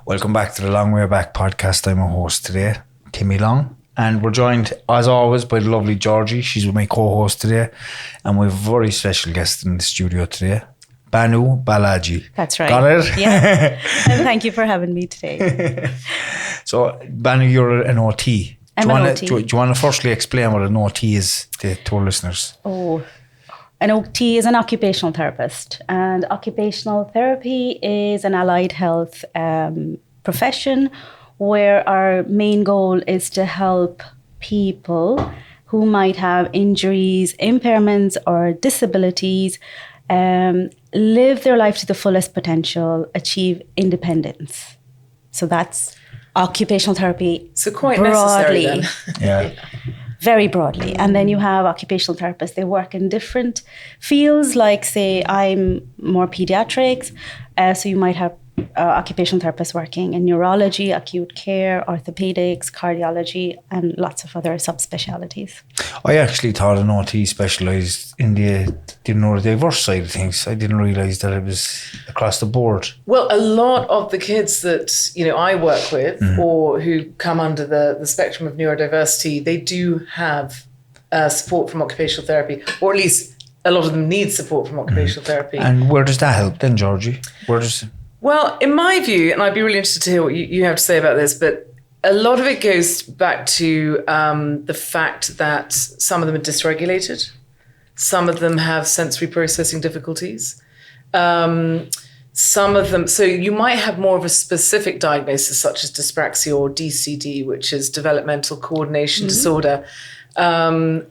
Welcome back to the Long Way Back podcast. I'm a host today, Timmy Long, and we're joined as always by the lovely Georgie. She's my co-host today, and we have a very special guest in the studio today, Banu Balaji. That's right. Got it? Yeah. And thank you for having me today. So, Banu, you're an OT. I'm an OT. Do you want to firstly explain what an OT is to our listeners? Oh, an OT is an occupational therapist, and occupational therapy is an allied health profession where our main goal is to help people who might have injuries, impairments, or disabilities live their life to the fullest potential, achieve independence. So that's occupational therapy. So quite broadly, necessary then. Yeah. Very broadly. And then you have occupational therapists. They work in different fields, like say I'm more pediatrics. So you might have occupational therapists working in neurology, acute care, orthopedics, cardiology, and lots of other subspecialties. I actually thought an OT specialised in the neurodiverse side of things. I didn't realise that it was across the board. Well, a lot of the kids that, I work with or who come under the spectrum of neurodiversity, they do have support from occupational therapy, or at least a lot of them need support from occupational therapy. And where does that help then, Georgie? Well, in my view, and I'd be really interested to hear what you have to say about this, but a lot of it goes back to the fact that some of them are dysregulated. Some of them have sensory processing difficulties. Some of them, so you might have more of a specific diagnosis such as dyspraxia or DCD, which is developmental coordination disorder,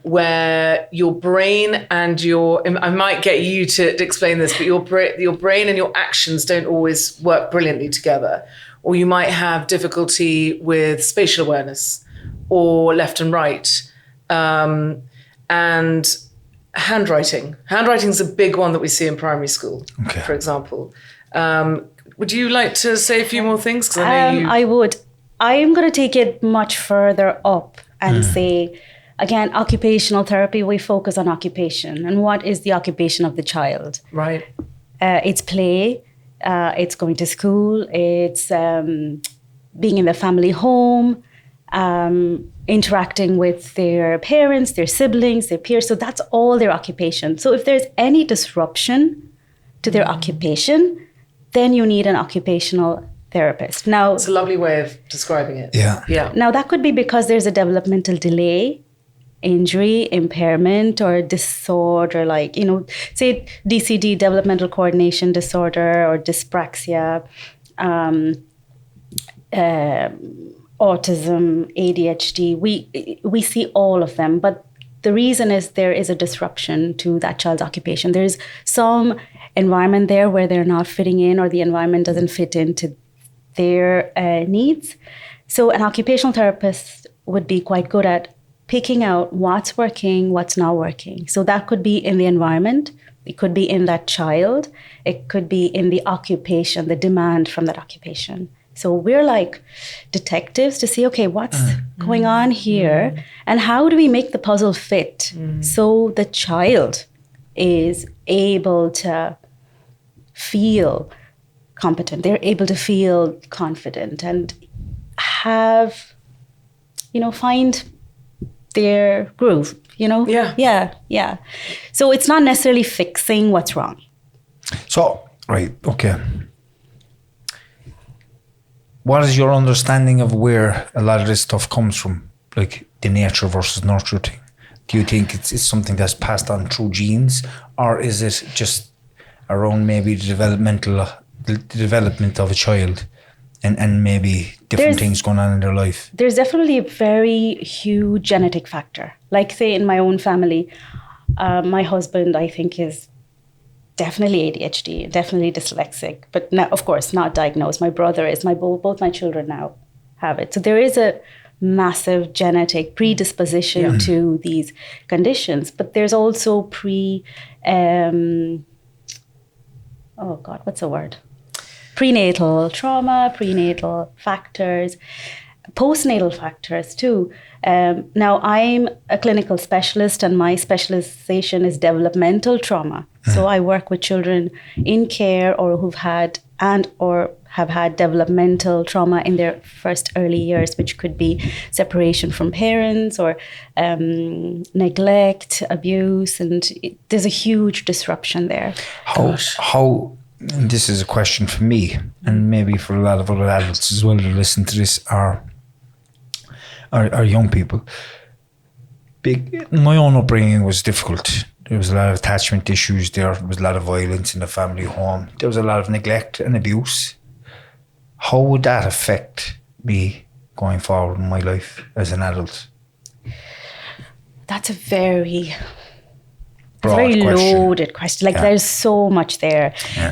where your brain and I might get you to explain this, but your brain and your actions don't always work brilliantly together. Or you might have difficulty with spatial awareness or left and right. And handwriting. Handwriting is a big one that we see in primary school, for example. Would you like to say a few more things? 'Cause I know I would. I am going to take it much further up and say, again, occupational therapy, we focus on occupation. And what is the occupation of the child? Right. It's play. It's going to school. It's being in the family home, interacting with their parents, their siblings, their peers. So that's all their occupation. So if there's any disruption to their occupation, then you need an occupational therapist. Now, it's a lovely way of describing it. Yeah. Now that could be because there's a developmental delay, injury, impairment, or disorder, like, say DCD, developmental coordination disorder, or dyspraxia, autism, ADHD. We see all of them, but the reason is there is a disruption to that child's occupation. There's some environment there where they're not fitting in, or the environment doesn't fit into their needs. So an occupational therapist would be quite good at picking out what's working, what's not working. So that could be in the environment, it could be in that child, it could be in the occupation, the demand from that occupation. So we're like detectives to see, okay, what's going on here, and how do we make the puzzle fit so the child is able to feel competent, they're able to feel confident and have, find their groove, Yeah. So it's not necessarily fixing what's wrong. So, right, okay. What is your understanding of where a lot of this stuff comes from? Like the nature versus nurture thing? Do you think it's something that's passed on through genes, or is it just around maybe the development of a child and maybe different things going on in their life? There's definitely a very huge genetic factor. Like say in my own family, my husband, I think, is definitely ADHD, definitely dyslexic, but now, of course, not diagnosed. My brother is, both my children now have it. So there is a massive genetic predisposition to these conditions, but there's also prenatal trauma, prenatal factors, postnatal factors too. Now I'm a clinical specialist and my specialization is developmental trauma. So I work with children in care or who've had or have had developmental trauma in their first early years, which could be separation from parents or neglect, abuse, and there's a huge disruption there. How and this is a question for me, and maybe for a lot of other adults as well who listen to this, are young people. My own upbringing was difficult. There was a lot of attachment issues there. There was a lot of violence in the family home. There was a lot of neglect and abuse. How would that affect me going forward in my life as an adult? That's a very Broad question. loaded question. Like there's so much there. Yeah.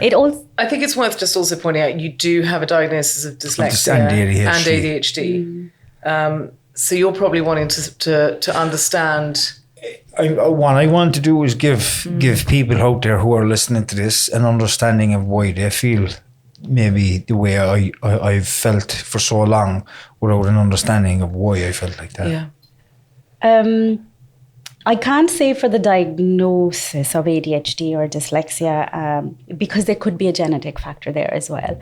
I think it's worth just also pointing out you do have a diagnosis of dyslexia And ADHD. and ADHD. So you're probably wanting to understand. What I want to do is give people out there who are listening to this an understanding of why they feel maybe the way I've felt for so long without an understanding of why I felt like that. Yeah. I can't say for the diagnosis of ADHD or dyslexia because there could be a genetic factor there as well.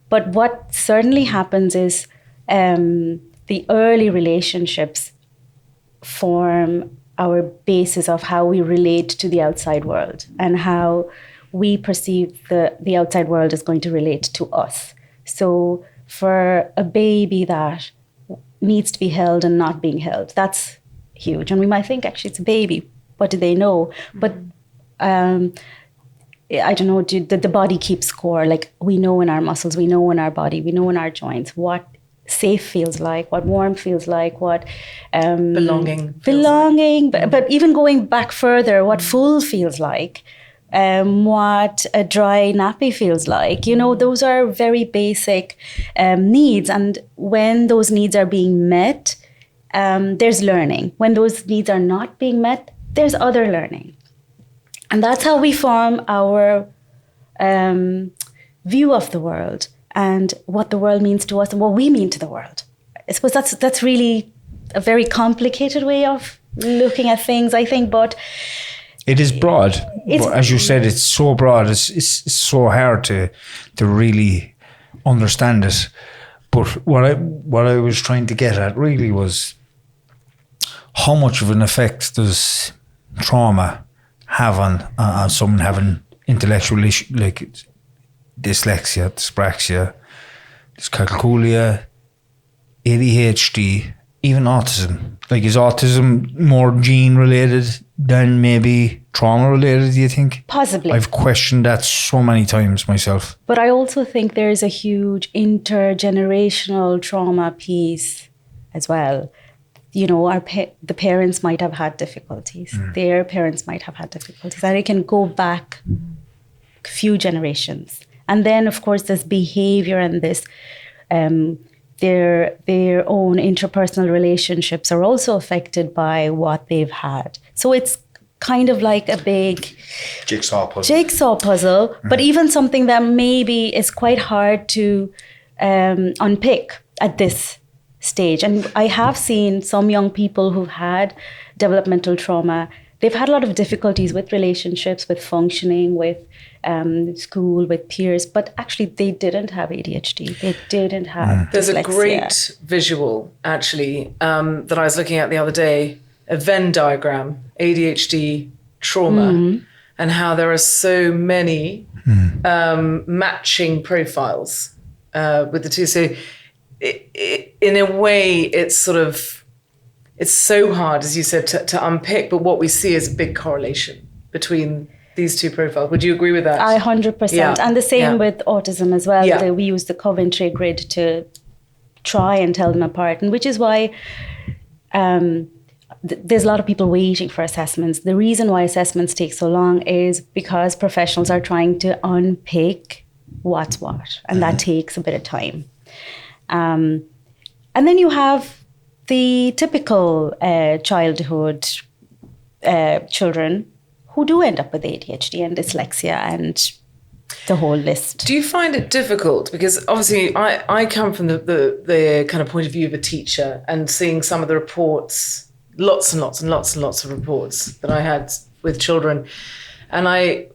But what certainly happens is the early relationships form our basis of how we relate to the outside world and how we perceive the outside world is going to relate to us. So for a baby that needs to be held and not being held, that's huge. And we might think, actually, it's a baby. What do they know? But I don't know, the body keeps score. Like we know in our muscles, we know in our body, we know in our joints what safe feels like, what warm feels like, what Belonging. But even going back further, what full feels like, what a dry nappy feels like. You know, those are very basic needs. And when those needs are being met, there's learning. When those needs are not being met, there's other learning. And that's how we form our view of the world and what the world means to us and what we mean to the world. I suppose that's really a very complicated way of looking at things, I think, but it is broad. But as you said, it's so broad. It's so hard to really understand it. But what I was trying to get at really was how much of an effect does trauma have on someone having intellectual issue like dyslexia, dyspraxia, dyscalculia, ADHD, even autism. Like, is autism more gene related than maybe trauma related, do you think? possibly. I've questioned that so many times myself. But I also think there is a huge intergenerational trauma piece as well. You know, the parents might have had difficulties. Their parents might have had difficulties. And it can go back a few generations. And then, of course, this behavior and this, their own interpersonal relationships are also affected by what they've had. So it's kind of like a big Jigsaw puzzle. But even something that maybe is quite hard to unpick at this stage. And I have seen some young people who've had developmental trauma. They've had a lot of difficulties with relationships, with functioning, with school, with peers, but actually they didn't have ADHD. They didn't have There's dyslexia. a great visual, actually, that I was looking at the other day, a Venn diagram, ADHD, trauma, and how there are so many matching profiles with the two. So in a way, it's so hard, as you said, to unpick, but what we see is a big correlation between these two profiles. Would you agree with that? 100%. Yeah. And the same with autism as well. Yeah. We use the Coventry grid to try and tell them apart, and which is why there's a lot of people waiting for assessments. The reason why assessments take so long is because professionals are trying to unpick what's what, and that takes a bit of time. And then you have the typical childhood children who do end up with ADHD and dyslexia and the whole list. Do you find it difficult? Because obviously I come from the kind of point of view of a teacher and seeing some of the reports, lots and lots and lots and lots of reports that I had with children. And I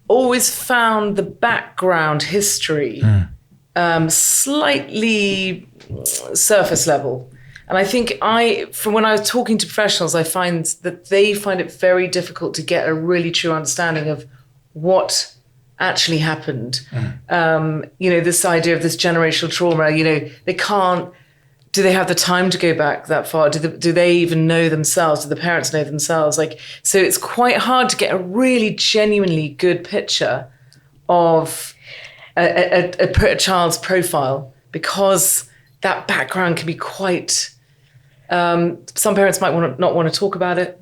always found the background history slightly surface level. And I think from when I was talking to professionals, I find that they find it very difficult to get a really true understanding of what actually happened. This idea of this generational trauma, they can't, do they have the time to go back that far? Do they even know themselves? Do the parents know themselves? So it's quite hard to get a really genuinely good picture of a child's profile, because that background can be quite, some parents might not want to talk about it.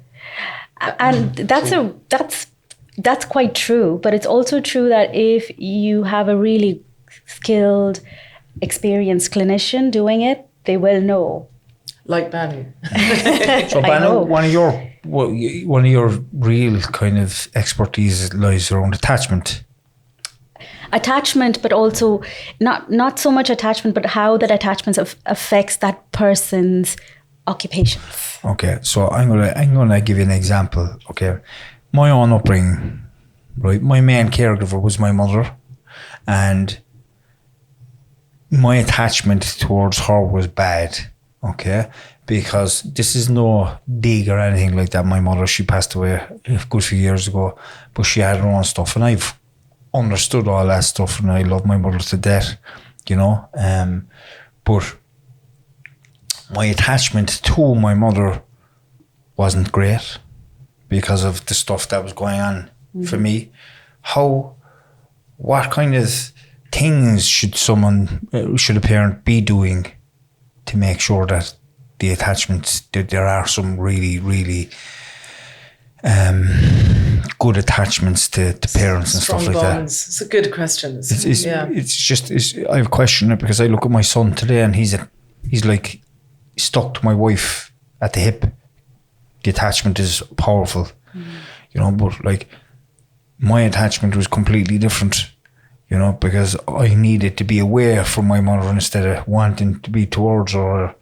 And that's quite true. But it's also true that if you have a really skilled, experienced clinician doing it, they will know. Like Banu. So Banu, one of your real kind of expertise lies around attachment. Attachment, but also not so much attachment, but how that attachment affects that person's occupations. Okay, so I'm gonna give you an example. Okay, my own upbringing, right? My main caregiver was my mother, and my attachment towards her was bad. Okay, because this is no dig or anything like that. My mother, she passed away a good few years ago, but she had her own stuff, and I've understood all that stuff, and I love my mother to death, but my attachment to my mother wasn't great because of the stuff that was going on for me. What kind of things should a parent be doing to make sure that the attachments, that there are some really, really good attachments to parents and strong stuff like bonds. that? It's a good question. I have questioned it because I look at my son today and he's like stuck to my wife at the hip. The attachment is powerful, but like my attachment was completely different, because I needed to be away from my mother instead of wanting to be towards her.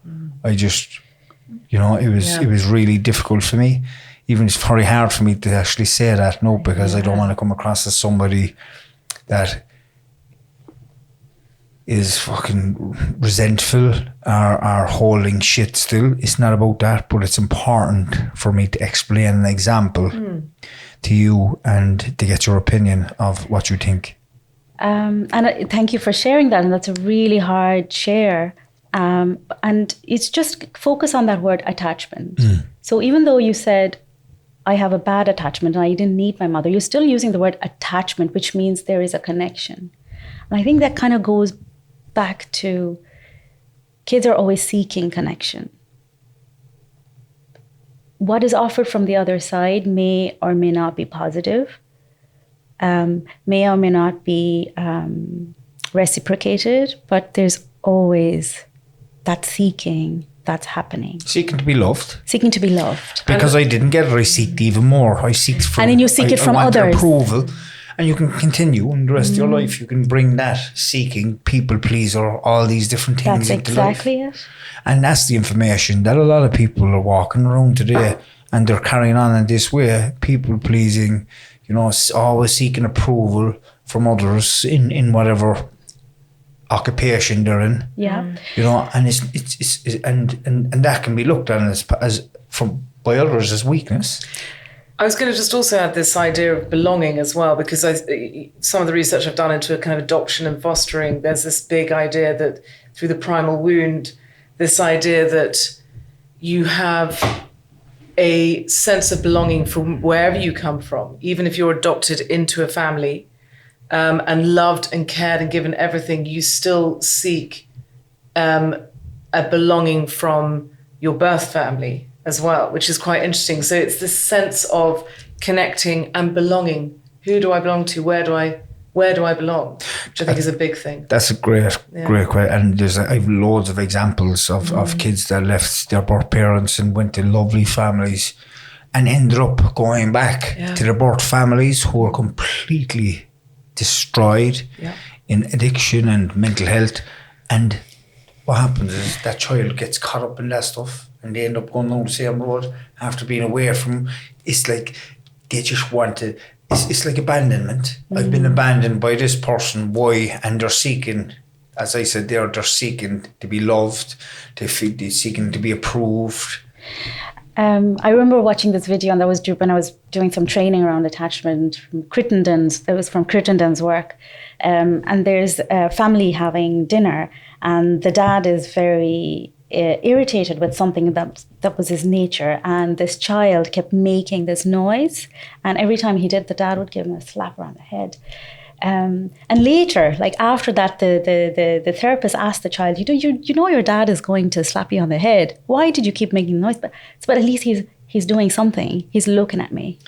I just, it was really difficult for me. Even it's very hard for me to actually say that, because I don't want to come across as somebody that is fucking resentful or holding shit still. It's not about that, but it's important for me to explain an example to you and to get your opinion of what you think. And thank you for sharing that. And that's a really hard share. And it's just focus on that word attachment. So even though you said, I have a bad attachment and I didn't need my mother, you're still using the word attachment, which means there is a connection. And I think that kind of goes back to kids are always seeking connection. What is offered from the other side may or may not be positive, may or may not be reciprocated, but there's always that seeking that's happening. Seeking to be loved. Seeking to be loved. Because I didn't get it, I seeked even more. I seeked from... And then you seek it from others. Approval. And you can continue in the rest of your life. You can bring that seeking, people pleaser, all these different things that's into life. exactly it. And that's the information that a lot of people are walking around today, and they're carrying on in this way, people pleasing, always seeking approval from others in whatever occupation they're in. Yeah. And it's and that can be looked at as by others as weakness. I was going to just also add this idea of belonging as well, because some of the research I've done into a kind of adoption and fostering, there's this big idea that through the primal wound, this idea that you have a sense of belonging from wherever you come from, even if you're adopted into a family and loved and cared and given everything, you still seek a belonging from your birth family as well, which is quite interesting. So it's this sense of connecting and belonging. Who do I belong to? Where do I belong? Which I think is a big thing. That's a great question. And I've loads of examples of kids that left their birth parents and went to lovely families and ended up going back to their birth families who are completely destroyed in addiction and mental health. And what happens is that child gets caught up in that stuff and they end up going down the same road after being away from. It's like they just want to it's like abandonment. I've been abandoned by this person. Why? And they're seeking, as I said, they're seeking to be loved. They're seeking to be approved. I remember watching this video, and that was when I was doing some training around attachment from Crittenden's. That was from Crittenden's work. And there's a family having dinner, and the dad is very irritated with something that was his nature, and this child kept making this noise, and every time he did, the dad would give him a slap around the head. And later, like after that, the therapist asked the child, you know your dad is going to slap you on the head. Why did you keep making noise? But at least he's doing something. He's looking at me.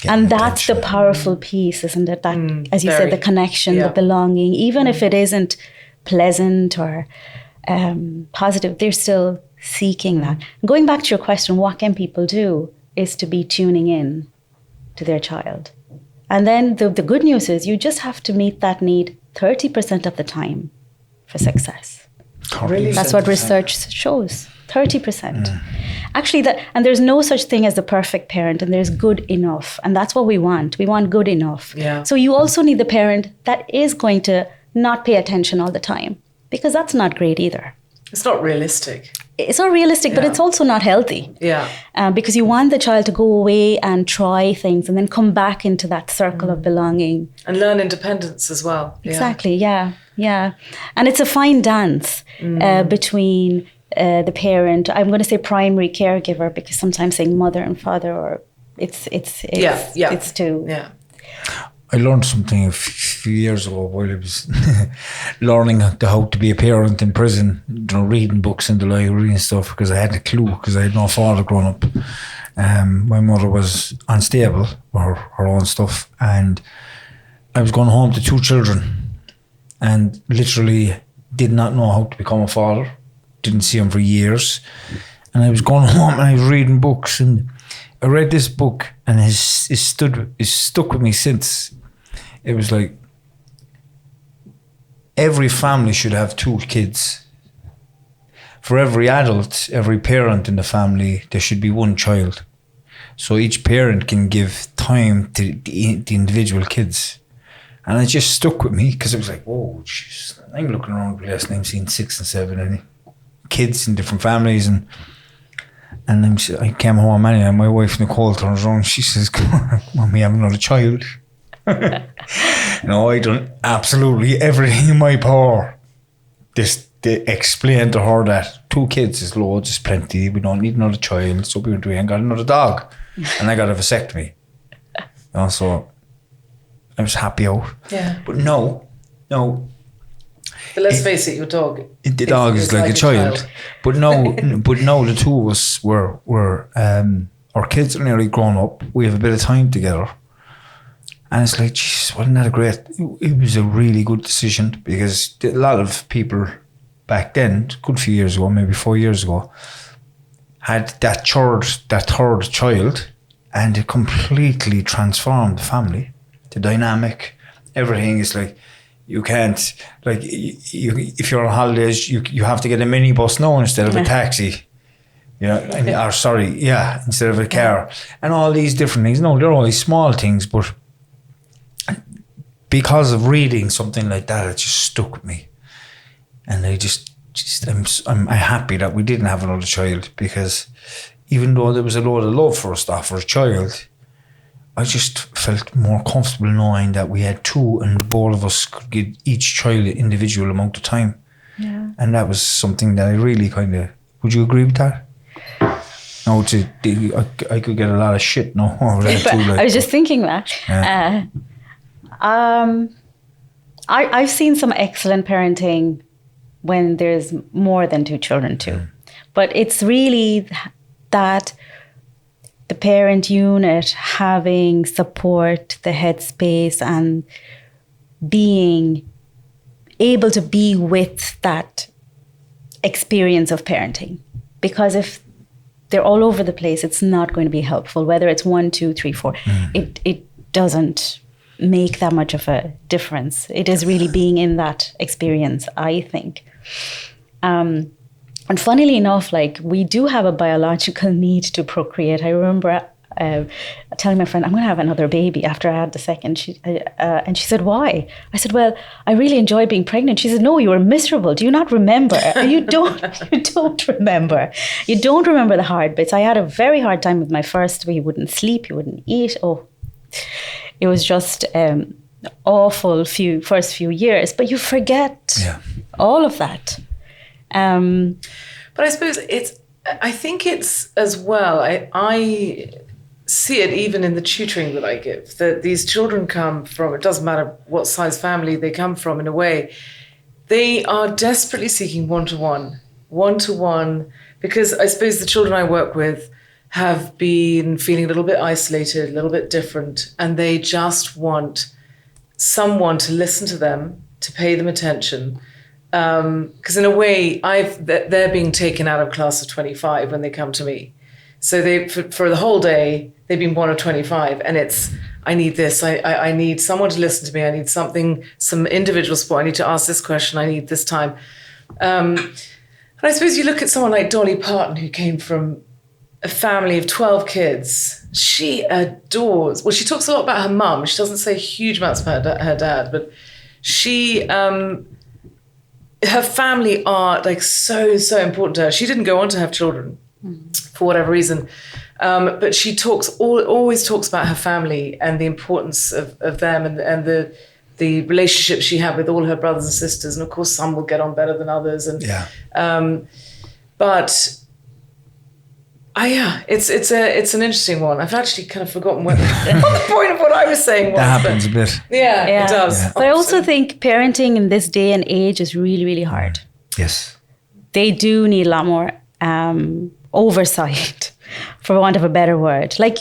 And that's the powerful piece, isn't it? That, as you said, the connection, the belonging, even if it isn't pleasant or positive, they're still seeking that. Going back to your question, what can people do, is to be tuning in to their child. And then the good news is you just have to meet that need 30% of the time for success. Really? That's what research shows, 30%. Actually, and there's no such thing as the perfect parent, and there's good enough. And that's what we want. We want good enough. Yeah. So you also need the parent that is going to not pay attention all the time, because that's not great either. It's not realistic. It's not realistic, but it's also not healthy. Yeah. Because you want the child to go away and try things and then come back into that circle of belonging. And learn independence as well. Exactly, yeah. And it's a fine dance between the parent, I'm going to say primary caregiver, because sometimes saying mother and father, or it's too... Yeah. I learned something a few years ago while I was learning how to be a parent in prison, reading books in the library and stuff, because I hadn't a clue, because I had no father growing up. My mother was unstable with her own stuff, and I was going home to 2 children and literally did not know how to become a father, didn't see him for years. And I was going home and I was reading books, and I read this book, and it's stuck with me since. It was like, every family should have 2 kids. For every adult, every parent in the family, there should be 1 child. So each parent can give time to the individual kids. And it just stuck with me, because it was like, whoa, jeez, I'm looking around the place and I'm seeing 6 and 7 and kids in different families, and I came home and my wife Nicole turns around, she says, "Come on, we have another child." No, I done absolutely everything in my power just to explain to her that 2 kids is loads, is plenty, we don't need another child, so we went and got another dog, and I got a vasectomy. So I was happy out. Yeah. But no. But let's face it, your dog. The dog is like a child. But no, the 2 of us were our kids are nearly grown up. We have a bit of time together. And it's like, geez, wasn't that it was a really good decision, because a lot of people back then, a good few years ago, maybe 4 years ago, had that third child, and it completely transformed the family, the dynamic, everything is like, you can't, like, if you're on holidays, you have to get a minibus now instead of a taxi. Instead of a car. And all these different things. No, they're all these small things, but because of reading something like that, it just stuck with me. And I'm happy that we didn't have another child, because even though there was a lot of love for us, for a child, I just felt more comfortable knowing that we had 2 and both of us could give each child an individual amount of time. Yeah. And that was something that I really would you agree with that? No, I could get a lot of shit now over that too. I was just thinking that. Yeah. I've seen some excellent parenting when there's more than 2 children too. But it's really that the parent unit having support, the headspace, and being able to be with that experience of parenting. Because if they're all over the place, it's not going to be helpful. Whether it's 1, 2, 3, 4, it doesn't make that much of a difference. It is really being in that experience, I think. And funnily enough, like, we do have a biological need to procreate. I remember telling my friend, I'm going to have another baby after I had the second. And she said, why? I said, well, I really enjoyed being pregnant. She said, no, you were miserable. Do you not remember? You don't remember. You don't remember the hard bits. I had a very hard time with my first, where you wouldn't sleep, you wouldn't eat. Oh, it was just awful first few years, but you forget all of that. But I suppose I think it's as well, I see it even in the tutoring that I give, that these children come from, it doesn't matter what size family they come from, in a way, they are desperately seeking one-to-one, because I suppose the children I work with have been feeling a little bit isolated, a little bit different, and they just want someone to listen to them, to pay them attention. Because in a way, they're being taken out of class of 25 when they come to me. So they, for the whole day, they've been one of 25, and it's, I need this, I need someone to listen to me, I need some individual support, I need to ask this question, I need this time. And I suppose you look at someone like Dolly Parton, who came from a family of 12 kids. She adores, well, she talks a lot about her mum. She doesn't say huge amounts about her dad, but she, her family are like so important to her. She didn't go on to have children for whatever reason. But she always talks about her family and the importance of them and the relationship she had with all her brothers and sisters. And of course, some will get on better than others. And but it's an interesting one. I've actually kind of forgotten what the point of what I was saying was. That happens a bit. Yeah, it does. Yeah. But I also think parenting in this day and age is really, really hard. Yes. They do need a lot more oversight, for want of a better word. Like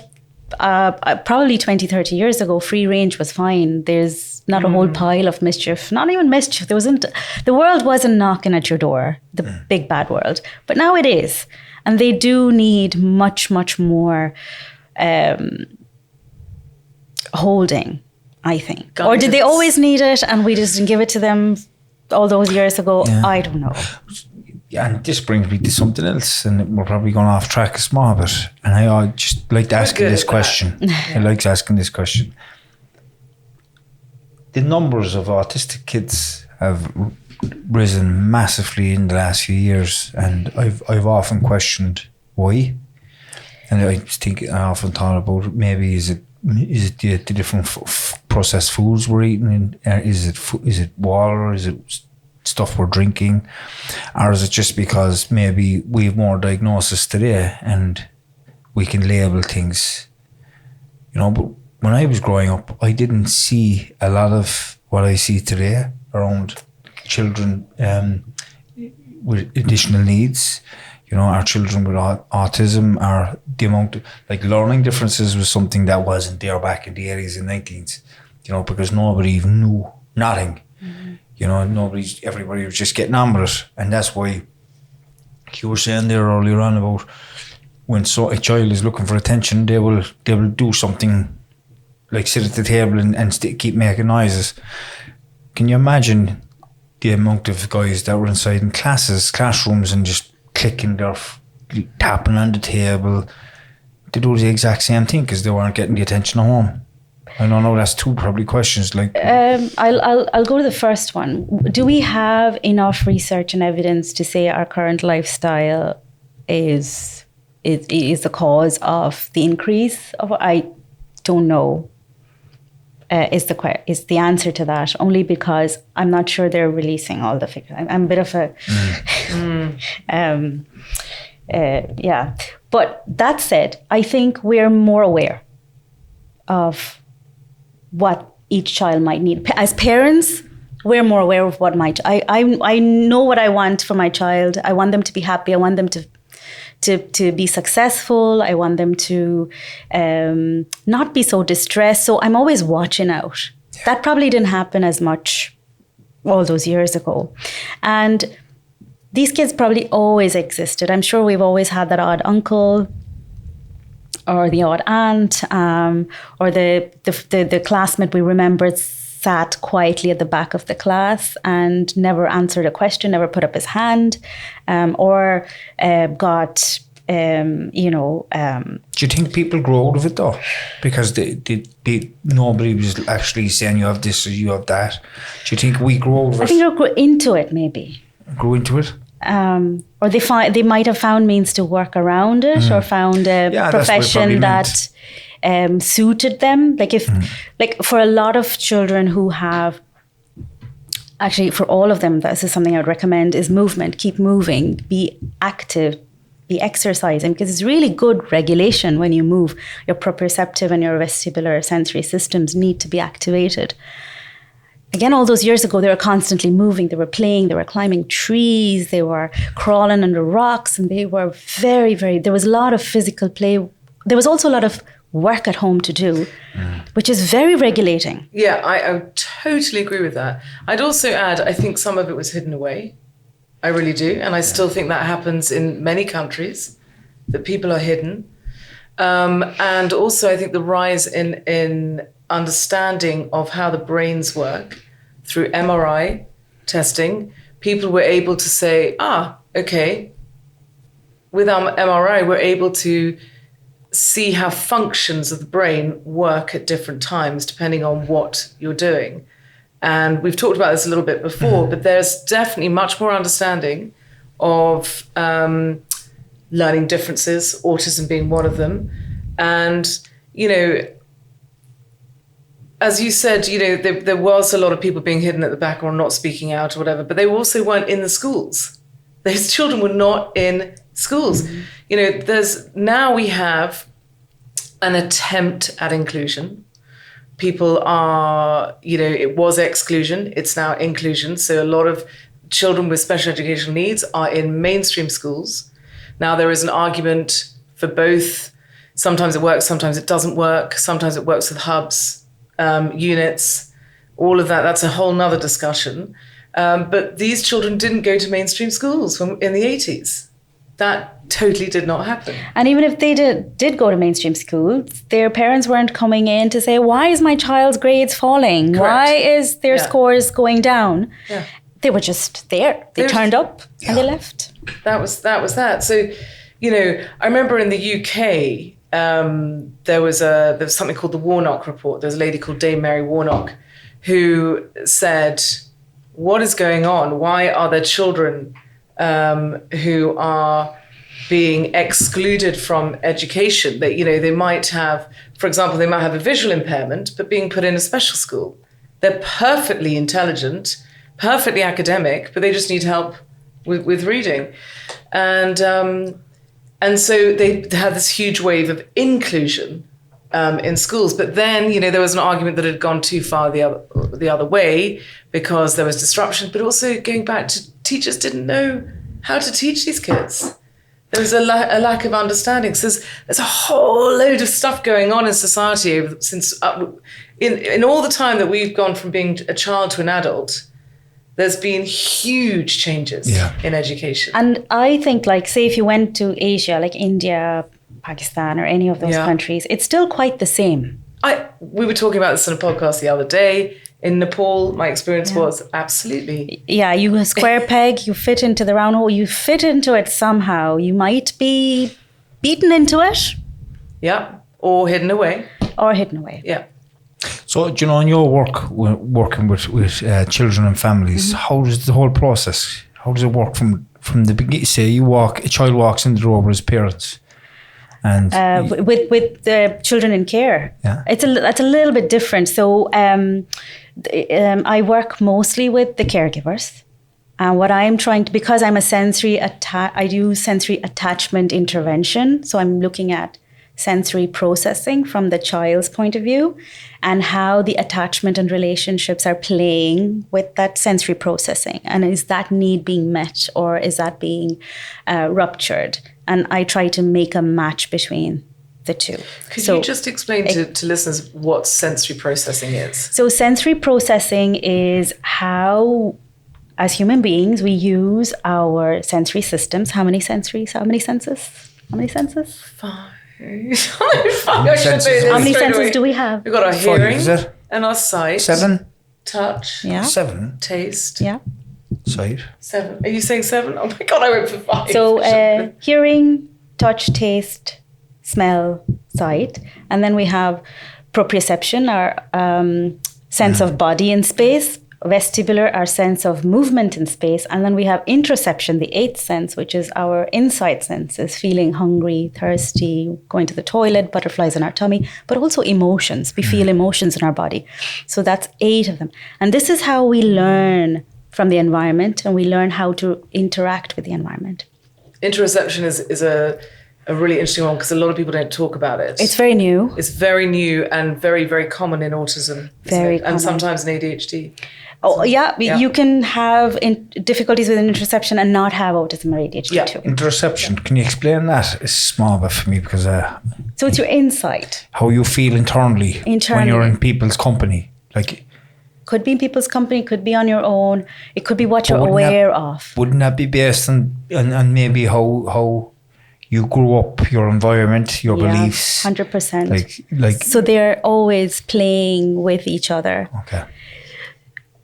probably 20, 30 years ago, free range was fine. There's not a whole pile of mischief. Not even mischief. The world wasn't knocking at your door, the big bad world. But now it is. And they do need much, much more holding, I think. Guidance. Or did they always need it and we just didn't give it to them all those years ago? Yeah. I don't know. Yeah, and this brings me to something else, and we're probably going off track a small bit. And I just like to ask this question. I like asking this question. The numbers of autistic kids have risen massively in the last few years, and I've often questioned why. And I often thought about maybe is it the different processed foods we're eating? Is it water? Is it stuff we're drinking? Or is it just because maybe we have more diagnosis today and we can label things? But when I was growing up, I didn't see a lot of what I see today around children with additional needs. Our children with autism, are the amount of learning differences was something that wasn't there back in the 80s and 90s, because nobody even knew nothing. Everybody was just getting on with it. And that's why you were saying there earlier on about when a child is looking for attention, they will do something like sit at the table and keep making noises. Can you imagine the amount of guys that were inside in classrooms and just clicking tapping on the table? They do the exact same thing because they weren't getting the attention at home. I don't know, that's two probably questions. I'll go to the first one. Do we have enough research and evidence to say our current lifestyle is the cause of the increase of? I don't know. Is the answer to that, only because I'm not sure they're releasing all the figures. I'm a bit of a But that said, I think we're more aware of what each child might need. As parents, we're more aware of what I know what I want for my child. I want them to be happy. I want them to be successful. I want them to not be so distressed. So I'm always watching out. Yeah. That probably didn't happen as much all those years ago. And these kids probably always existed. I'm sure we've always had that odd uncle or the odd aunt or the classmate we remembered sat quietly at the back of the class and never answered a question, never put up his hand, or got Do you think people grow out of it though? Because nobody was actually saying you have this or you have that. Do you think we grow out of it? I think they'll grow into it, maybe. Grow into it? Or they might have found means to work around it, or found a profession that suited them. Like like for a lot of children who have, actually for all of them, this is something I would recommend, is movement. Keep moving, be active, be exercising, because it's really good regulation when you move. Your proprioceptive and your vestibular sensory systems need to be activated. Again, all those years ago, they were constantly moving. They were playing, they were climbing trees, they were crawling under rocks, and they were very, very, there was a lot of physical play. There was also a lot of work at home to do, which is very regulating. Yeah, I totally agree with that. I'd also add, I think some of it was hidden away. I really do. And I still think that happens in many countries, that people are hidden. And also, I think the rise in understanding of how the brains work through MRI testing, people were able to say, okay, with our MRI, we're able to see how functions of the brain work at different times, depending on what you're doing. And we've talked about this a little bit before, but there's definitely much more understanding of learning differences, autism being one of them. And, as you said, there was a lot of people being hidden at the back or not speaking out or whatever, but they also weren't in the schools. Those children were not in schools. Now we have an attempt at inclusion. People are, it was exclusion, it's now inclusion. So a lot of children with special educational needs are in mainstream schools. Now there is an argument for both. Sometimes it works, sometimes it doesn't work. Sometimes it works with hubs, units, all of that. That's a whole nother discussion. But these children didn't go to mainstream schools in the 80s. That totally did not happen. And even if they did go to mainstream school, their parents weren't coming in to say, why is my child's grades falling? Correct. Why is their scores going down? Yeah. They were just there. They turned up and they left. That was that. So, I remember in the UK, there was something called the Warnock Report. There's a lady called Dame Mary Warnock who said, what is going on? Why are there children who are being excluded from education? That, they might have, for example, they might have a visual impairment, but being put in a special school. They're perfectly intelligent, perfectly academic, but they just need help with reading. And so they had this huge wave of inclusion in schools. But then, there was an argument that had gone too far the other way because there was disruption, but also going back to teachers didn't know how to teach these kids. There was a lack of understanding. So there's a whole load of stuff going on in society in all the time that we've gone from being a child to an adult. There's been huge changes in education. And I think, say if you went to Asia, like India, Pakistan, or any of those countries, it's still quite the same. We were talking about this in a podcast the other day. In Nepal, my experience was absolutely. Yeah, you a square peg, you fit into the round hole, you fit into it somehow. You might be beaten into it. Yeah, or hidden away. Yeah. So, in your work, working with children and families, how does the whole process, how does it work from the beginning? Say a child walks in the door with his parents. And with the children in care, that's a little bit different. So I work mostly with the caregivers, and what I'm trying to, because I'm a I do sensory attachment intervention. So I'm looking at sensory processing from the child's point of view, and how the attachment and relationships are playing with that sensory processing, and is that need being met or is that being ruptured? And I try to make a match between the two. Could you just explain to listeners what sensory processing is? So sensory processing is how, as human beings, we use our sensory systems. How many senses? Five. How many senses do we have? We've got our hearing and our sight. 7. Touch. Yeah. 7. Taste. Yeah. Sight. 7. Are you saying 7? Oh my God, I went for 5. So hearing, touch, taste, smell, sight. And then we have proprioception, our sense of body in space. Vestibular, our sense of movement in space. And then we have interoception, the eighth sense, which is our inside senses, feeling hungry, thirsty, going to the toilet, butterflies in our tummy, but also emotions. We feel emotions in our body. So that's 8 of them. And this is how we learn from the environment, and we learn how to interact with the environment. Interoception is a really interesting one because a lot of people don't talk about it. It's very new. It's very new and very, very common in autism. Very common. And sometimes in ADHD. Oh, yeah. You can have difficulties with interoception and not have autism or ADHD too. Interoception, can you explain that? It's small bit for me because so it's your insight. how you feel internally when you're in people's company. Like, could be in people's company, could be on your own. It could be what you're aware of. Wouldn't that be based on maybe how you grew up, your environment, your beliefs? 100%. Like. So they're always playing with each other. Okay.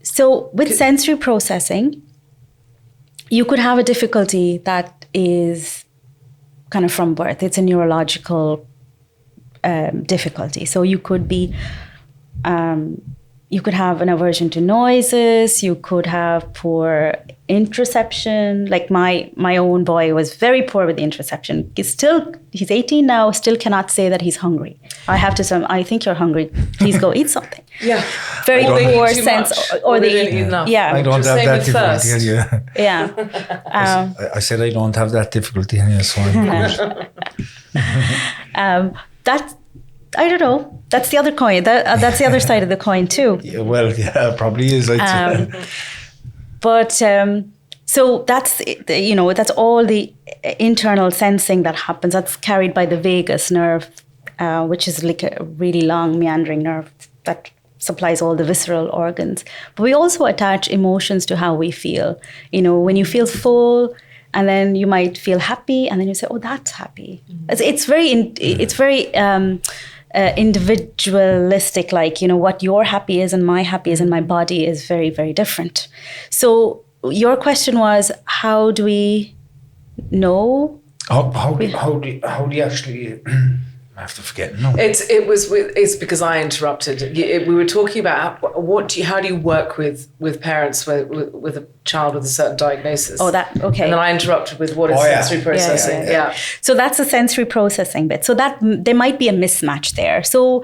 So with sensory processing, you could have a difficulty that is kind of from birth. It's a neurological difficulty. So you could be, you could have an aversion to noises. You could have poor interoception. Like my own boy was very poor with the interoception. He's 18 now, still cannot say that he's hungry. I have to say, I think you're hungry. Please go eat something. Yeah. Very poor sense. Or they don't eat enough. Yeah. I don't have that difficulty. Yeah. I said I don't have that difficulty. So that's, I don't know. That's the other coin. That's the other side of the coin too. Yeah, well, yeah, probably is. But so that's, that's all the internal sensing that happens. That's carried by the vagus nerve, which is like a really long meandering nerve that supplies all the visceral organs. But we also attach emotions to how we feel. When you feel full, and then you might feel happy, and then you say, "Oh, that's happy." It's very individualistic. Like what your happy is and my happy is and my body is very, very different. So your question was, how do we know? How do you actually? I have to forget. No, it's because I interrupted. We were talking about how do you work with parents with a child with a certain diagnosis? Oh, that okay. And then I interrupted with what is sensory processing. Yeah. So that's the sensory processing bit. So that there might be a mismatch there. So,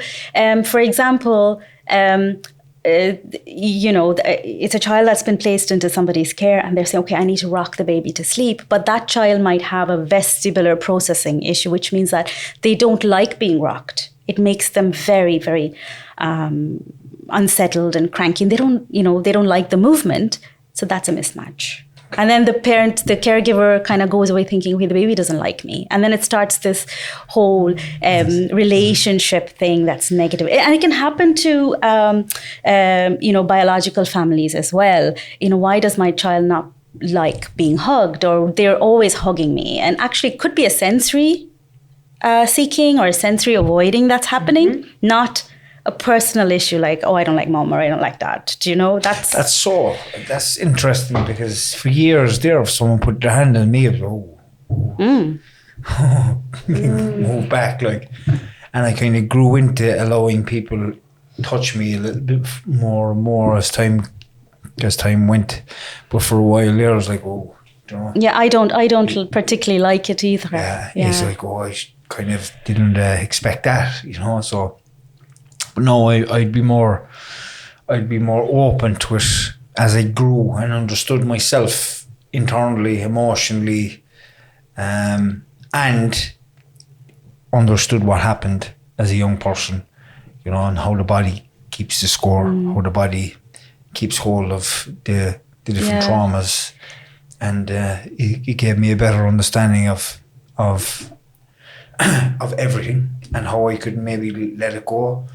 for example, it's a child that's been placed into somebody's care and they're saying, okay, I need to rock the baby to sleep. But that child might have a vestibular processing issue, which means that they don't like being rocked. It makes them very, very unsettled and cranky. And they don't like the movement. So that's a mismatch. And then the caregiver kind of goes away thinking, okay, the baby doesn't like me. And then it starts this whole relationship thing that's negative. And it can happen to, biological families as well. Why does my child not like being hugged? Or they're always hugging me. And actually it could be a sensory seeking or a sensory avoiding that's happening, not a personal issue like, oh, I don't like mom or I don't like dad. Do you know? That's interesting because for years there, if someone put their hand on me, I was move back and I kind of grew into allowing people touch me a little bit more and more as time went. But for a while there, I was like, oh, do you know? Yeah, I don't particularly like it either. Yeah. It's like, oh, I kind of didn't expect that, so. But no, I'd be more open to it as I grew and understood myself internally, emotionally, and understood what happened as a young person, and how the body keeps the score, how the body keeps hold of the different traumas, and it gave me a better understanding of everything and how I could maybe let it go.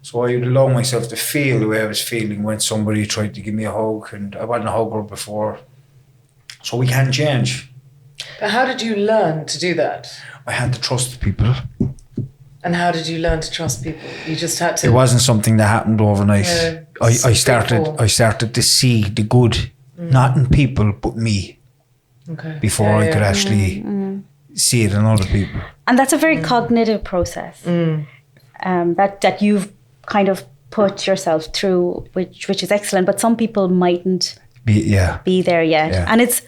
So I would allow myself to feel the way I was feeling when somebody tried to give me a hug, and I wasn't a hugger before. So we can change. But how did you learn to do that? I had to trust people. And how did you learn to trust people? You just had to... It wasn't something that happened overnight. I started to see the good, not in people, but me. Okay. Before I could actually see it in other people. And that's a very cognitive process that you've kind of put yourself through, which is excellent. But some people mightn't be there yet. Yeah. And it's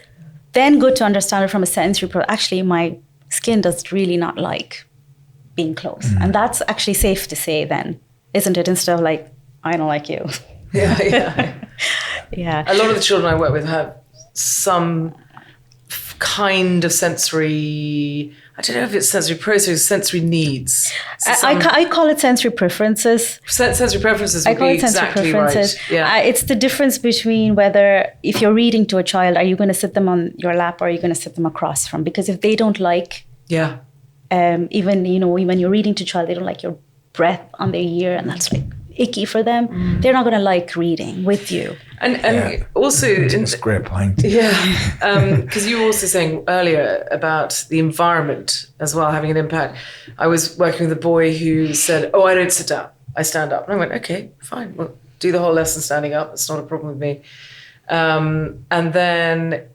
then good to understand it from a sensory actually, my skin does really not like being close. And that's actually safe to say then, isn't it? Instead of like, I don't like you. Yeah. Yeah. A lot of the children I work with have some kind of sensory, I don't know if it's sensory process, sensory needs. So I call it sensory preferences. Sensory preferences would I call be it sensory exactly preferences. right. Yeah. It's the difference between whether, if you're reading to a child, are you going to sit them on your lap or are you going to sit them across from? Because if they don't like, even when you're reading to a child, they don't like your breath on their ear, and that's like icky for them. They're not going to like reading with you. And also, That's a great point. Yeah, because you were also saying earlier about the environment as well having an impact. I was working with a boy who said, "Oh, I don't sit down, I stand up." And I went, "Okay, fine, well, do the whole lesson standing up. It's not a problem with me." And then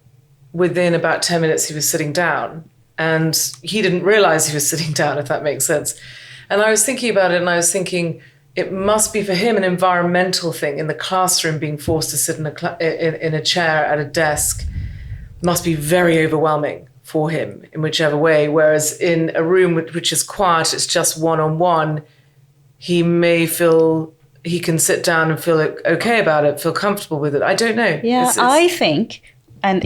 within about 10 minutes, he was sitting down, and he didn't realize he was sitting down, if that makes sense. And I was thinking about it, and I was thinking, it must be for him an environmental thing in the classroom. Being forced to sit in a chair at a desk must be very overwhelming for him in whichever way. Whereas in a room which is quiet, it's just one-on-one, he may feel he can sit down and feel okay about it, feel comfortable with it. I don't know. Yeah, I think, and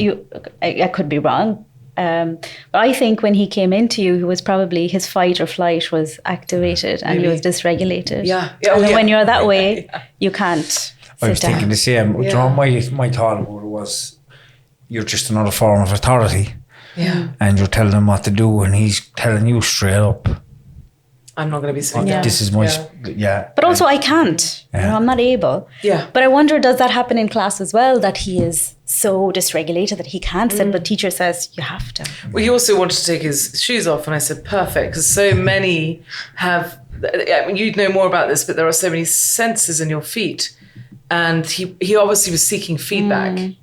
I could be wrong, but I think when he came into you, he was probably, his fight or flight was activated and he was dysregulated. Yeah. And then when you're that way, you can't sit I was thinking the same. Yeah. You know, my thought about it was, you're just another form of authority. Yeah. And you're telling him what to do, and he's telling you straight up, I'm not going to be sitting down. this is my, But also I can't, I'm not able. Yeah. But I wonder, does that happen in class as well, that he is so dysregulated that he can't sit, but teacher says, you have to. Well, he also wanted to take his shoes off, and I said, perfect, because so many have, I mean, you'd know more about this, but there are so many sensors in your feet. And he obviously was seeking feedback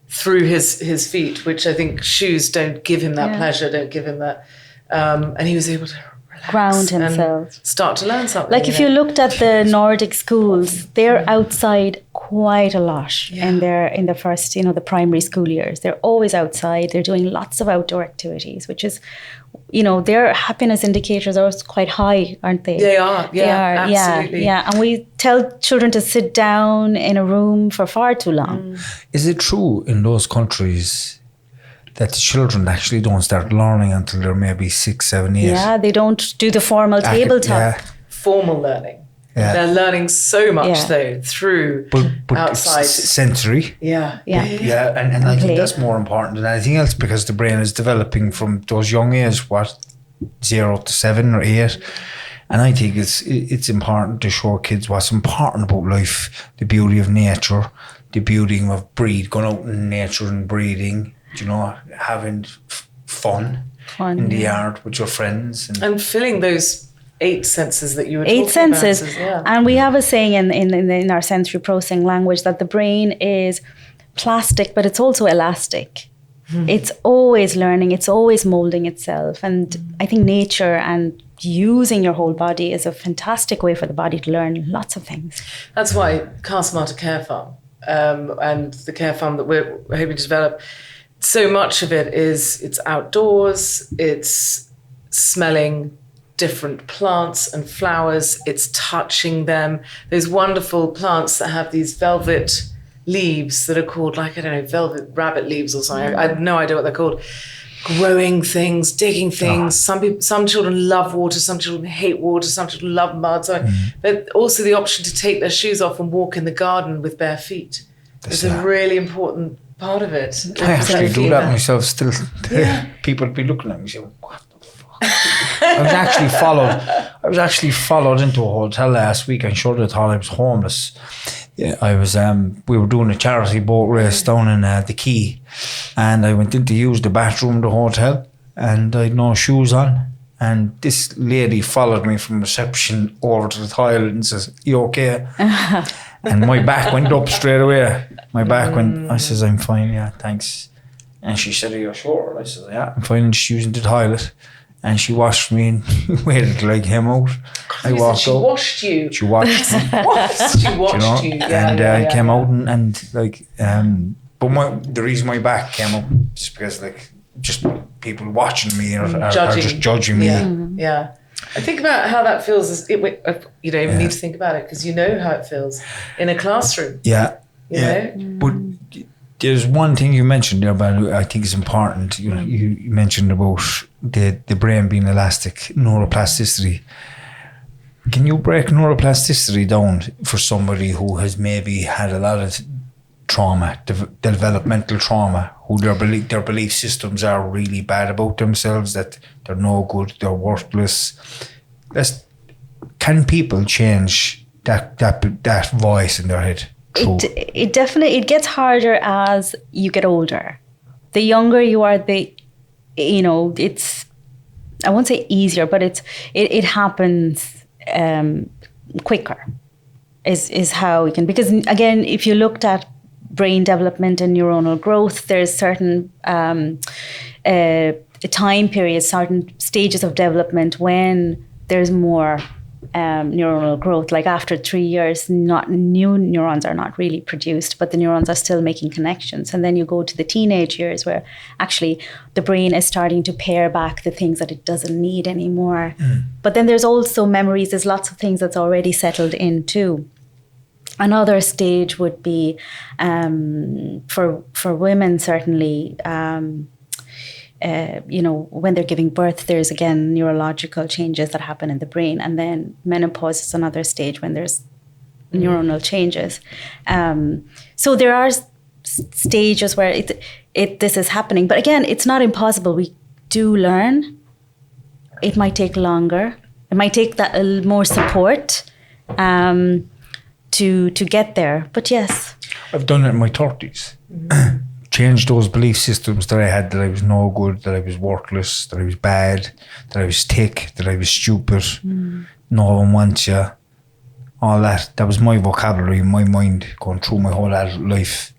through his feet, which I think shoes don't give him that pleasure, don't give him that. And he was able to relax, ground himself, and start to learn something. Like if you looked at the Nordic schools, they're outside quite a lot in the first, the primary school years. They're always outside. They're doing lots of outdoor activities, which is, their happiness indicators are quite high, aren't they? They are. They are, absolutely. Yeah. And we tell children to sit down in a room for far too long. Is it true in those countries that the children actually don't start learning until they're maybe 6, 7, 8? Yeah, they don't do the formal tabletop. Formal learning. Yeah. They're learning so much though through but outside. Sensory. Yeah. And I think that's more important than anything else, because the brain is developing from those young ages, 0 to 7 or 8. And I think it's important to show kids what's important about life, the beauty of nature, the beauty of going out in nature and breathing, having fun in the yard with your friends. And filling those 8 senses that you were 8 talking senses. about. And we have a saying in our sensory processing language that the brain is plastic, but it's also elastic. It's always learning, it's always molding itself. And I think nature and using your whole body is a fantastic way for the body to learn lots of things. That's why Car Smarter Care Farm and the care farm that we're hoping to develop, so much of it is it's outdoors, it's smelling different plants and flowers, it's touching them. Those wonderful plants that have these velvet leaves that are called, velvet rabbit leaves or something. I have no idea what they're called. Growing things, digging things. Some children love water, some children hate water, some children love mud. But also the option to take their shoes off and walk in the garden with bare feet is a really important part of it. I actually do that myself still. People be looking at me and saying, what the fuck? I was actually followed into a hotel last week, and sure they thought I was homeless. Yeah, I was. We were doing a charity boat race down in the quay, and I went in to use the bathroom of the hotel, and I had no shoes on. And this lady followed me from reception over to the toilet and says, "You okay?" And my back went up straight away. My back went. I says, "I'm fine. Yeah, thanks." And she said, are you sure? I said, yeah, I'm fine. And she's using the toilet. And she washed me and waited till I came out. I walked she out. washed you. She washed me. What? She watched you. Yeah, and I came out and like, but the reason my back came up is because like just people watching me or just judging me. Yeah, yeah. I think about how that feels. You don't even need to think about it because you know how it feels in a classroom. Yeah, you know? But there's one thing you mentioned there, Banu, I think is important. You know, you mentioned about the brain being elastic, neuroplasticity. Can you break neuroplasticity down for somebody who has maybe had a lot of trauma, developmental trauma, who their belief systems are really bad about themselves, that they're no good, they're worthless? Can people change that voice in their head? It definitely gets harder as you get older. The younger you are, it's, I won't say easier, but it happens quicker is how we can, because again, if you looked at brain development and neuronal growth, there's certain time periods, certain stages of development when there's more neuronal growth. Like after 3 years, new neurons are not really produced, but the neurons are still making connections. And then you go to the teenage years where actually the brain is starting to pare back the things that it doesn't need anymore. But then there's also memories. There's lots of things that's already settled in too. Another stage would be for women, certainly, when they're giving birth, there's again neurological changes that happen in the brain, and then menopause is another stage when there's neuronal changes. So there are stages where this is happening, but again, it's not impossible. We do learn. It might take longer. It might take that more support to get there. But yes, I've done it in my 30s. Changed those belief systems that I had, that I was no good, that I was worthless, that I was bad, that I was thick, that I was stupid, no one wants you, all that. That was my vocabulary in my mind going through my whole adult life.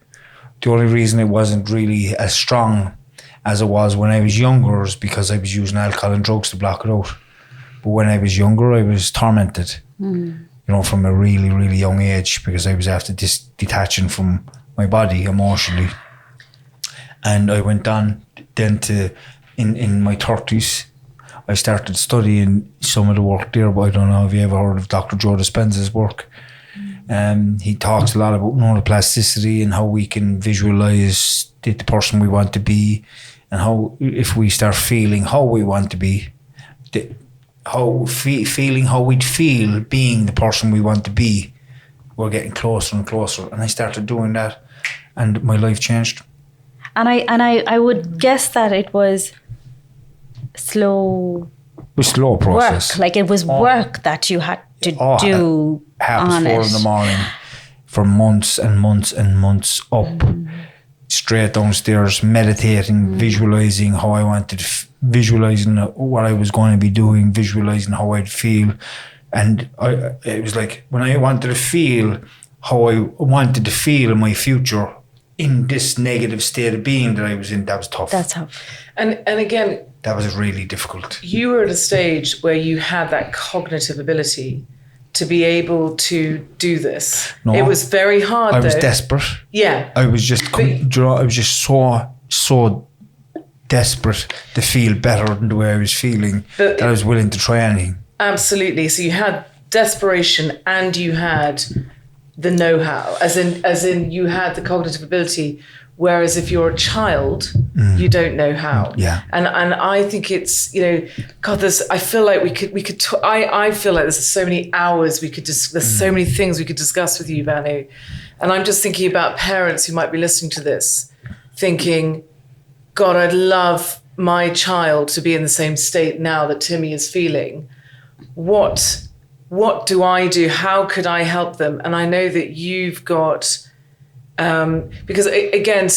The only reason it wasn't really as strong as it was when I was younger is because I was using alcohol and drugs to block it out. But when I was younger, I was tormented, from a really, really young age, because I was after detaching from my body emotionally. And I went on then to, in my 30s, I started studying some of the work there, but I don't know if you ever heard of Dr. Joe Dispenza's work. He talks a lot about neuroplasticity and how we can visualize the person we want to be, and how if we start feeling how we want to be, feeling how we'd feel being the person we want to be, we're getting closer and closer. And I started doing that, and my life changed. And I would guess that it was slow. It was slow process. Work. Like it was work that you had to do. 4:30 in the morning for months and months and months up, straight downstairs, meditating, visualizing how I wanted, visualizing what I was going to be doing, visualizing how I'd feel. And it was like when I wanted to feel how I wanted to feel in my future, in this negative state of being that I was in, that was tough. That's tough. And again, that was really difficult. You were at a stage where you had that cognitive ability to be able to do this. No, it was very hard. I was desperate. Yeah. I was just so desperate to feel better than the way I was feeling, that I was willing to try anything. Absolutely. So you had desperation and you had the know-how, as in you had the cognitive ability, whereas if you're a child, you don't know how. Yeah. And I think it's, God, I feel like I feel like there's so many hours there's so many things we could discuss with you, Banu. And I'm just thinking about parents who might be listening to this, thinking, God, I'd love my child to be in the same state now that Timmy is feeling. What do I do? How could I help them? And I know that you've got, because again,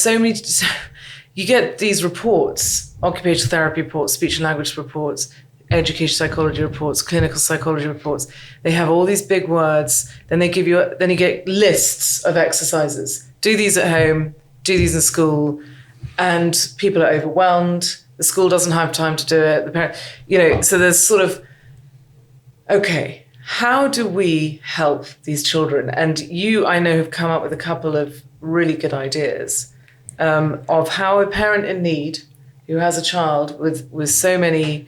you get these reports, occupational therapy reports, speech and language reports, education psychology reports, clinical psychology reports. They have all these big words. Then you get lists of exercises. Do these at home, do these in school. and people are overwhelmed. The school doesn't have time to do it. The parent, so there's sort of, okay, how do we help these children? And you, I know, have come up with a couple of really good ideas of how a parent in need who has a child with so many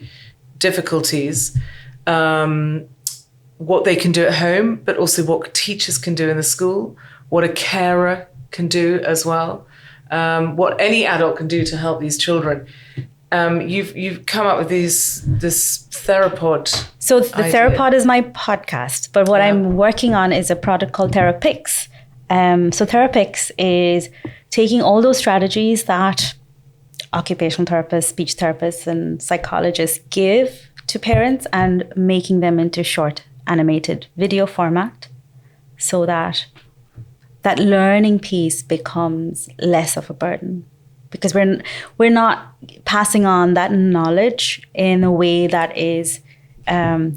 difficulties, what they can do at home, but also what teachers can do in the school, what a carer can do as well, what any adult can do to help these children. You've come up with this Therapod. So the idea. Therapod is my podcast, but what I'm working on is a product called Therapix. So Therapix is taking all those strategies that occupational therapists, speech therapists, and psychologists give to parents and making them into short animated video format, so that that learning piece becomes less of a burden. Because we're not passing on that knowledge in a way that is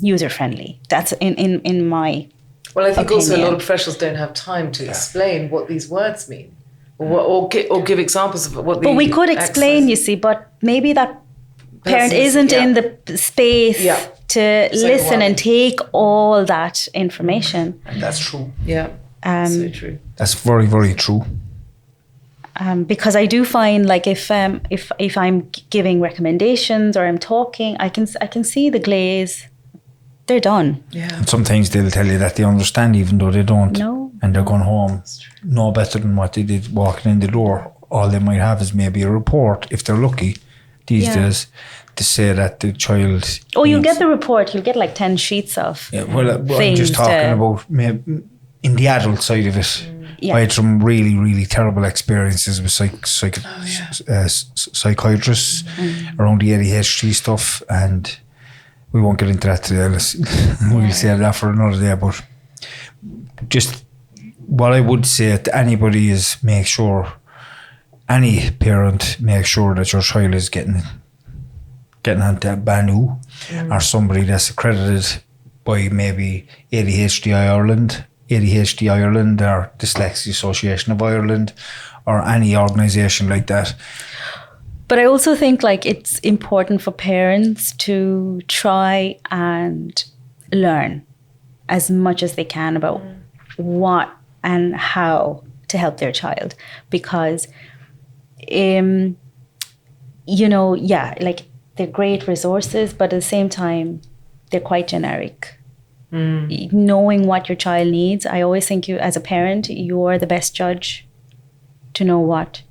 user friendly. That's in my Well, I think opinion. Also a lot of professionals don't have time to explain what these words mean, or give examples of what. But we could explain, you see. But maybe that parent isn't in the space to listen and take all that information. And that's true. Yeah, so true. That's very, very true. Because I do find, like, if I'm giving recommendations or I'm talking, I can see the glaze. They're done. Yeah. And sometimes they'll tell you that they understand, even though they don't. No. And they're going home no better than what they did walking in the door. All they might have is maybe a report, if they're lucky these days, to say that the child. Oh, you'll get the report. You'll get like 10 sheets of. Yeah, well, I'm just talking about maybe in the adult side of it. Yeah. I had some really, really terrible experiences with psychiatrists around the ADHD stuff, and we won't get into that today. We'll save that for another day. But just what I would say to anybody is any parent, make sure that your child is getting onto Banu or somebody that's accredited by maybe ADHD Ireland or Dyslexia Association of Ireland or any organisation like that. But I also think, like, it's important for parents to try and learn as much as they can about what and how to help their child, because like, they're great resources, but at the same time they're quite generic. Knowing what your child needs, I always think you, as a parent, you're the best judge to know what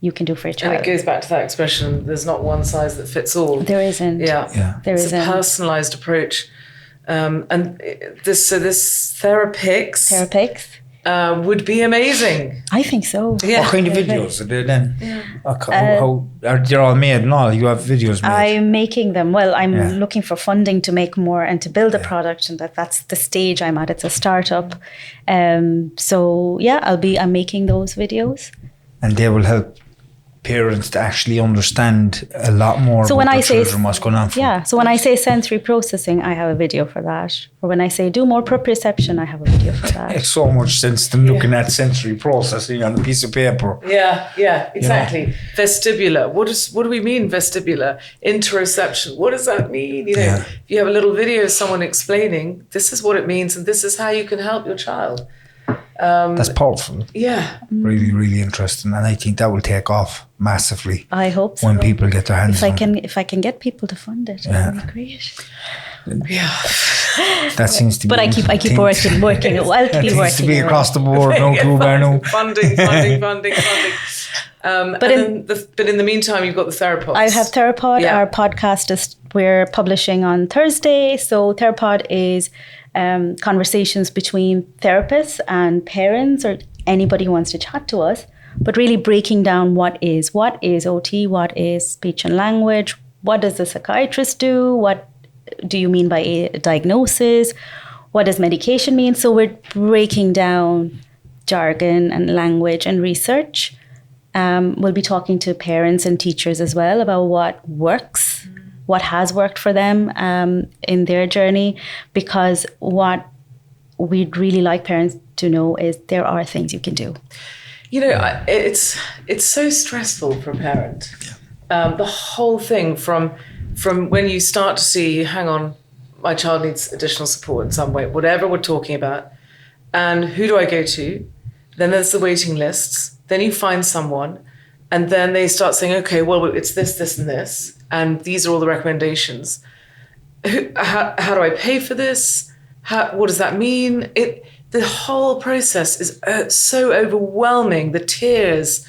you can do for your child. And it goes back to that expression, there's not one size that fits all. There isn't. Yeah. There it's isn't. a personalised approach. And this Therapix would be amazing. I think so. Yeah. What kind of videos are they then? How they're all made and all? You have videos made? I'm making them. Well, I'm looking for funding to make more and to build a product, and that's the stage I'm at. It's a startup. So yeah, I'm making those videos. And they will help parents to actually understand a lot more about their children, what's going on for them. So when I say sensory processing, I have a video for that. Or when I say do more proprioception, I have a video for that. Makes so much sense than looking at sensory processing on a piece of paper. Yeah, exactly. Vestibular. What do we mean vestibular? Interoception. What does that mean? If you have a little video of someone explaining, this is what it means and this is how you can help your child. That's powerful. Yeah. Really, really interesting. And I think that will take off massively. I hope so. When people get their hands on it. If I can get people to fund it, that would be great. Yeah. That seems to be. But I keep working. I'll keep working. That seems to be across the board. No clue, Banu. Funding. But in the meantime, you've got the Therapod. I have Therapod. Yeah. Our podcast we're publishing on Thursday. So Therapod is conversations between therapists and parents or anybody who wants to chat to us, but really breaking down what is OT, what is speech and language, what does the psychiatrist do, what do you mean by a diagnosis, what does medication mean? So we're breaking down jargon and language and research. We'll be talking to parents and teachers as well about what works, what has worked for them in their journey, because what we'd really like parents to know is there are things you can do. it's so stressful for a parent. The whole thing from when you start to see, hang on, my child needs additional support in some way, whatever we're talking about, and who do I go to? Then there's the waiting lists. Then you find someone, and then they start saying, okay, well, it's this, this, and this, and these are all the recommendations. How do I pay for this? What does that mean? The whole process is so overwhelming. The tears,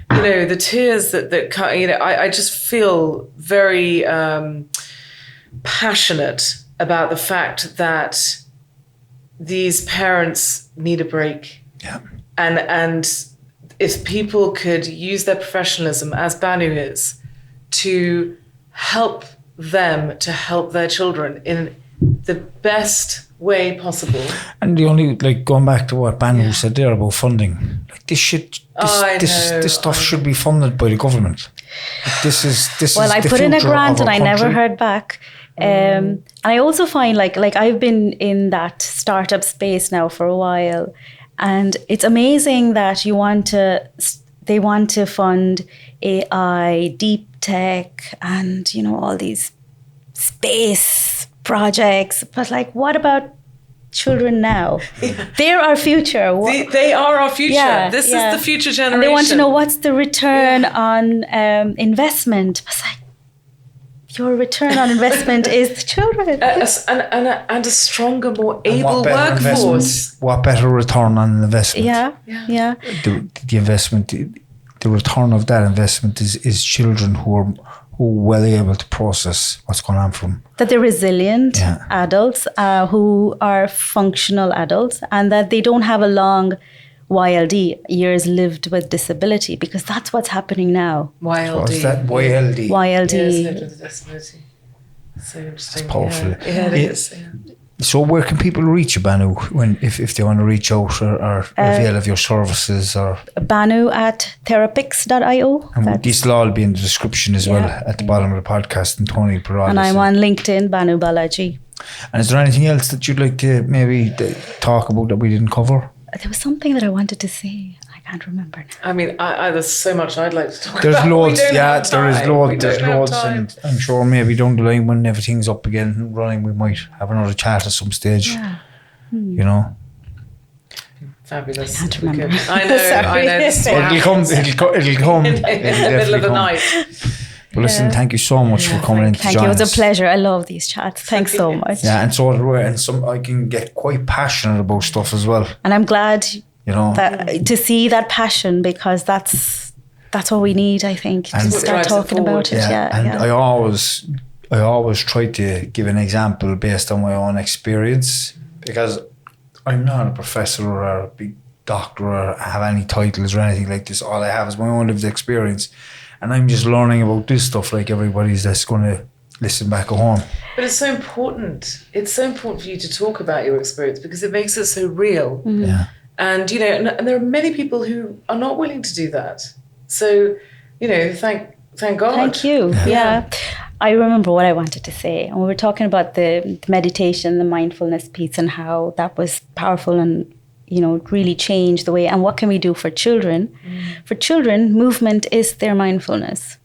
the tears that come, I just feel very passionate about the fact that these parents need a break. Yeah. And if people could use their professionalism, as Banu is, to help them to help their children in the best way possible. And the only, going back to what Banu said there about funding, this stuff should be funded by the government. This is I the put in a future grant of and our I never country. heard back. And I also find like I've been in that startup space now for a while, and it's amazing that they want to fund AI, deep tech, and all these space projects. But what about children now? They're our future. They are our future. Yeah, this is the future generation. And they want to know what's the return on investment. It's like, your return on investment is the children. And a stronger, more able workforce. What better return on investment? Yeah. The investment, the return of that investment is children who are well able to process what's going on from. That they're resilient adults who are functional adults, and that they don't have a long YLD, years lived with disability, because that's what's happening now. YLD. What's that? YLD. YLD. Years lived with disability. So interesting. It's powerful. Yeah, it is. Yeah. So where can people reach you, Banu, if they want to reach out or avail of your services? Or Banu at therapics.io. And this will all be in the description as well at the bottom of the podcast, and Tony will put all And this I'm in. on LinkedIn, Banu Balaji. And is there anything else that you'd like to maybe talk about that we didn't cover? There was something that I wanted to say. I can't remember now. I mean, there's so much I'd like to talk There's about. loads, there is loads. There's loads, and I'm sure maybe down the line when everything's up again and running, we might have another chat at some stage. Yeah. Fabulous. I can't remember. I know. This It'll come. in the middle of the night. But listen, thank you so much for coming in to Thank join you. It was us. a pleasure. I love these chats. Thanks so much. Yeah, and so do I. And I can get quite passionate about stuff as well. And I'm glad that to see that passion, because that's what we need, I think, and to start talking about it. I always try to give an example based on my own experience, because I'm not a professor or a big doctor or have any titles or anything like this. All I have is my own lived experience, and I'm just learning about this stuff like everybody's that's going to listen back at home. But it's so important. It's so important for you to talk about your experience, because it makes it so real. Mm-hmm. Yeah. And, and there are many people who are not willing to do that. So, thank God. Thank you. Yeah. I remember what I wanted to say. And we were talking about the meditation, the mindfulness piece, and how that was powerful and, really changed the way. And what can we do for children? For children, movement is their mindfulness.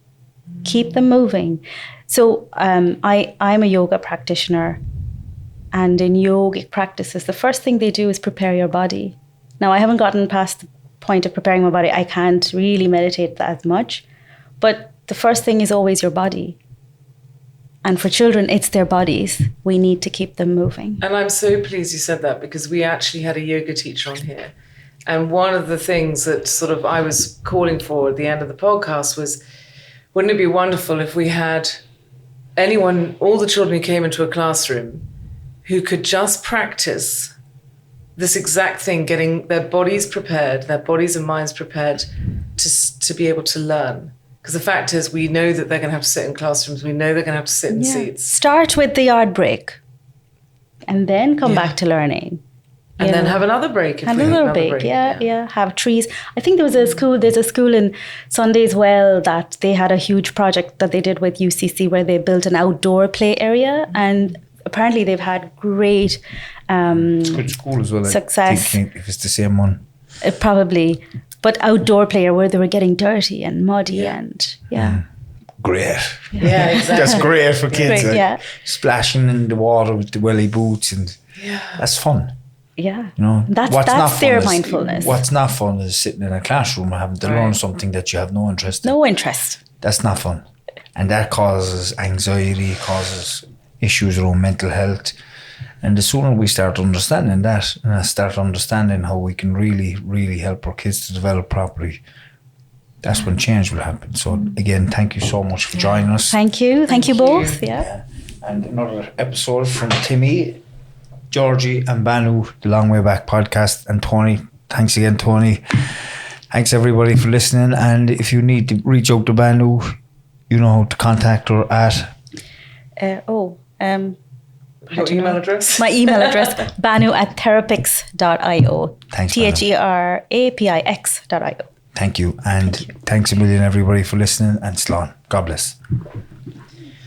Keep them moving. So I'm a yoga practitioner. And in yogic practices, the first thing they do is prepare your body. Now, I haven't gotten past the point of preparing my body. I can't really meditate that much. But the first thing is always your body. And for children, it's their bodies. We need to keep them moving. And I'm so pleased you said that, because we actually had a yoga teacher on here. And one of the things that sort of I was calling for at the end of the podcast was, wouldn't it be wonderful if we had all the children who came into a classroom who could just practice this exact thing, getting their bodies prepared, their bodies and minds prepared to be able to learn. Because the fact is, we know that they're going to have to sit in classrooms. We know they're going to have to sit in seats. Start with the yard break and then come back to learning. And then have another break. Another break. Yeah. Have trees. I think there's a school in Sunday as well that they had a huge project that they did with UCC where they built an outdoor play area, and apparently they've had great it's good school as well, success. I think, if it's the same one. Probably. but outdoor player where they were getting dirty and muddy and Great. Yeah, exactly. That's great for kids. Great, yeah. Splashing in the water with the welly boots, and that's fun. Yeah. You know, That's their mindfulness. What's not fun is sitting in a classroom and having to learn something that you have no interest in. No interest. That's not fun. And that causes anxiety, causes issues around mental health. And the sooner we start understanding that, and start understanding how we can really, really help our kids to develop properly, that's when change will happen. So again, thank you so much for joining us. Thank you. Thank you both. Yeah. And another episode from Timmy, Georgie and Banu, the Long Way Back podcast, and Tony. Thanks again, Tony. Thanks everybody for listening. And if you need to reach out to Banu, you know how to contact her at Your email address? My email address, banu@therapix.io. Thanks, Banu. THERAPIX.io. Thank you. And thanks a million everybody for listening, and Slán. God bless.